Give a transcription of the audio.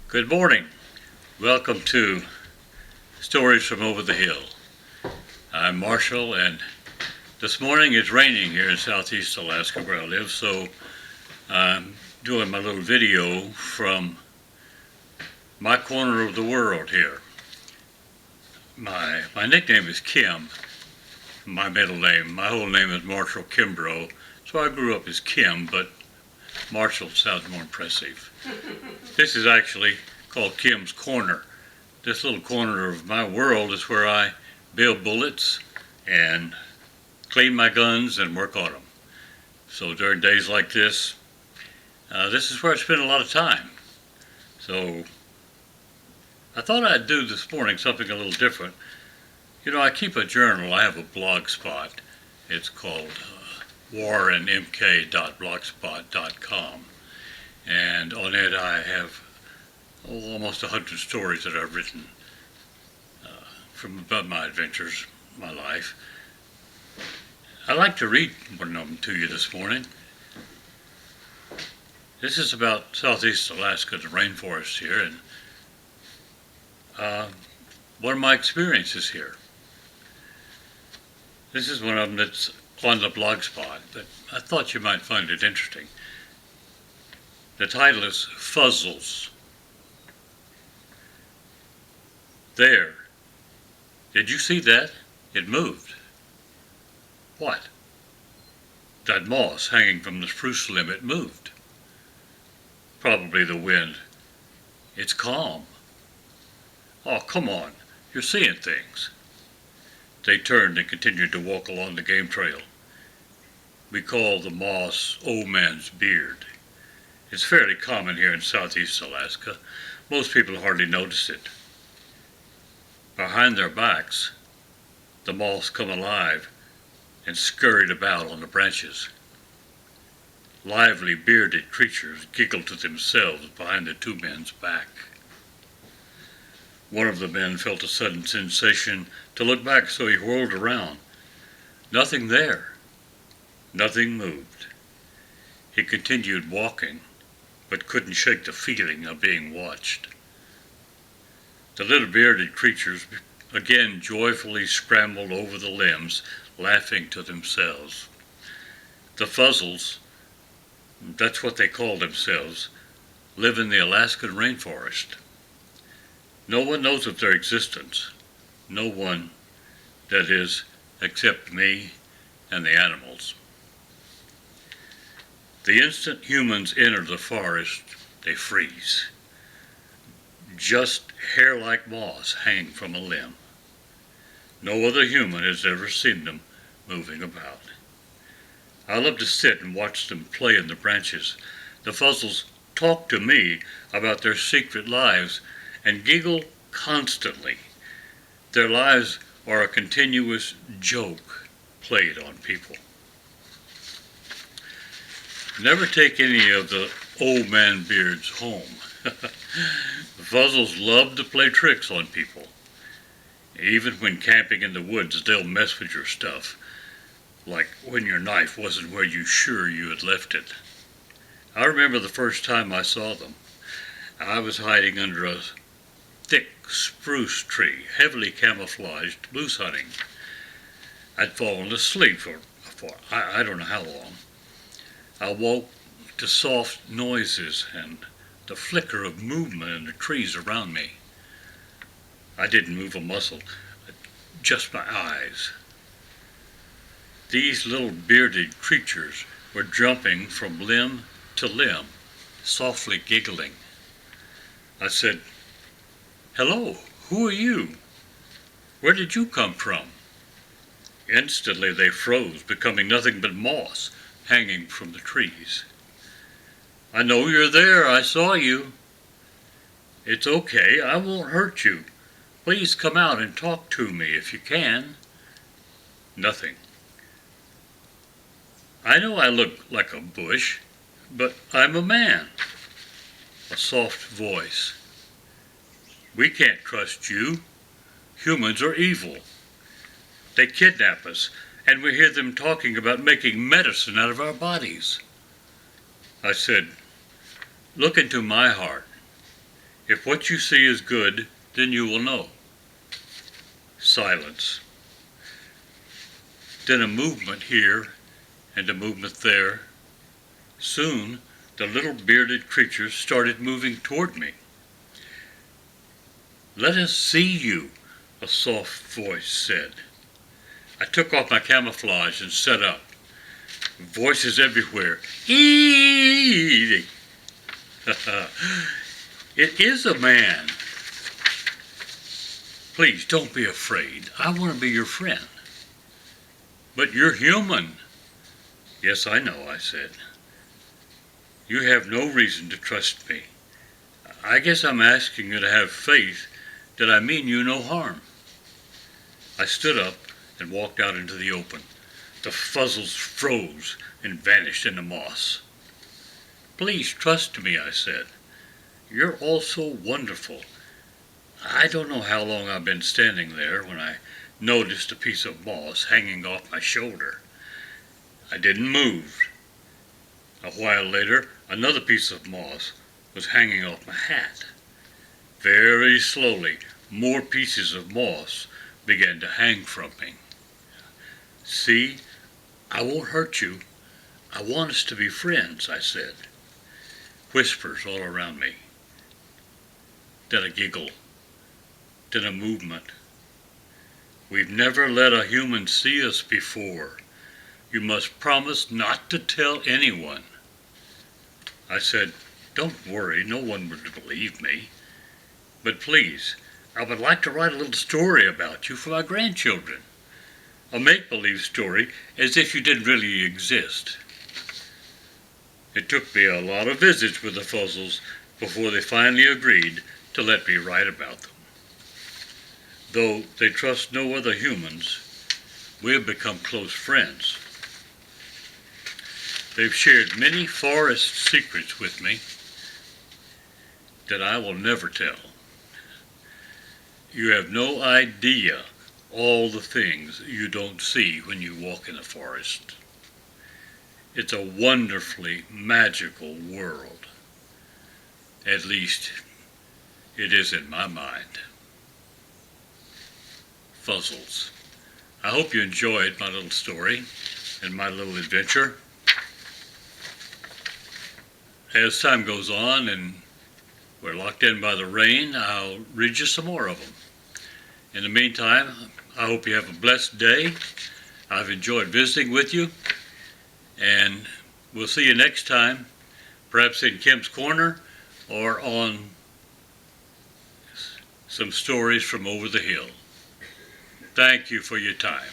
Good morning. Welcome to Stories from Over the Hill. I'm Marshall, and this morning it's raining here in southeast Alaska where I live, so I'm doing my little video from my corner of the world here. My nickname is Kim, my middle name. My whole name is Marshall Kimbrough, so I grew up as Kim, but Marshall sounds more impressive. This is actually called Kim's Corner. This little corner of my world is where I build bullets and clean my guns and work on them. So during days like this, this is where I spend a lot of time. So I thought I'd do this morning something a little different. You know, I keep a journal. I have a blog spot. It's called warrenmk.blogspot.com. And on it I have almost 100 stories that I've written from about my adventures, my life. I'd like to read one of them to you this morning. This is about southeast Alaska, the rainforest here, and one of my experiences here. This is one of them that's on the blog spot, but I thought you might find it interesting. The title is Fuzzles. There. Did you see that? It moved. What? That moss hanging from the spruce limb, it moved. Probably the wind. It's calm. Oh, come on. You're seeing things. They turned and continued to walk along the game trail. We call the moss old man's beard. It's fairly common here in southeast Alaska. Most people hardly notice it. Behind their backs, the moths come alive and scurried about on the branches. Lively, bearded creatures giggle to themselves behind the two men's back. One of the men felt a sudden sensation to look back, so he whirled around. Nothing there. Nothing moved. He continued walking, but couldn't shake the feeling of being watched. The little bearded creatures again joyfully scrambled over the limbs, laughing to themselves. The Fuzzles, that's what they call themselves, live in the Alaskan rainforest. No one knows of their existence. No one, that is, except me and the animals. The instant humans enter the forest, they freeze. Just hair like moss hanging from a limb. No other human has ever seen them moving about. I love to sit and watch them play in the branches. The Fuzzles talk to me about their secret lives and giggle constantly. Their lives are a continuous joke played on people. Never take any of the old man beards home. The Fuzzles love to play tricks on people. Even when camping in the woods, they'll mess with your stuff, like when your knife wasn't where you sure you had left it. I remember the first time I saw them. I was hiding under a thick spruce tree, heavily camouflaged, moose hunting. I'd fallen asleep for I don't know how long. I woke to soft noises and the flicker of movement in the trees around me. I didn't move a muscle, just my eyes. These little bearded creatures were jumping from limb to limb, softly giggling. I said, "Hello, who are you? Where did you come from?" Instantly they froze, becoming nothing but moss hanging from the trees. "I know you're there. I saw you." "It's okay. I won't hurt you. Please come out and talk to me if you can." Nothing. "I know I look like a bush, but I'm a man." A soft voice. "We can't trust you. Humans are evil. They kidnap us, and we hear them talking about making medicine out of our bodies." I said, "Look into my heart. If what you see is good, then you will know. Silence. Then a movement here and a movement there. Soon, the little bearded creatures started moving toward me. "Let us see you," a soft voice said. I took off my camouflage and set up. Voices everywhere. Eee! It is a man. "Please don't be afraid. I want to be your friend." "But you're human." "Yes, I know," I said. "You have no reason to trust me. I guess I'm asking you to have faith that I mean you no harm." I stood up and walked out into the open. The fuzzles froze and vanished in the moss. "Please trust me," I said. "You're all so wonderful." I don't know how long I've been standing there when I noticed a piece of moss hanging off my shoulder. I didn't move. A while later, another piece of moss was hanging off my hat. Very slowly, more pieces of moss began to hang from me. "See, I won't hurt you. I want us to be friends," I said. Whispers all around me. Then a giggle. Then a movement. "We've never let a human see us before. You must promise not to tell anyone." I said, "Don't worry, no one would believe me. But please, I would like to write a little story about you for my grandchildren. A make-believe story, as if you didn't really exist." It took me a lot of visits with the Fuzzles before they finally agreed to let me write about them. Though they trust no other humans, we have become close friends. They've shared many forest secrets with me that I will never tell. You have no idea all the things you don't see when you walk in the forest. It's a wonderfully magical world. At least, it is in my mind. Fuzzles. I hope you enjoyed my little story and my little adventure. As time goes on and we're locked in by the rain, I'll read you some more of them. In the meantime, I hope you have a blessed day. I've enjoyed visiting with you, and we'll see you next time, perhaps in Kim's Corner or on some stories from over the hill. Thank you for your time.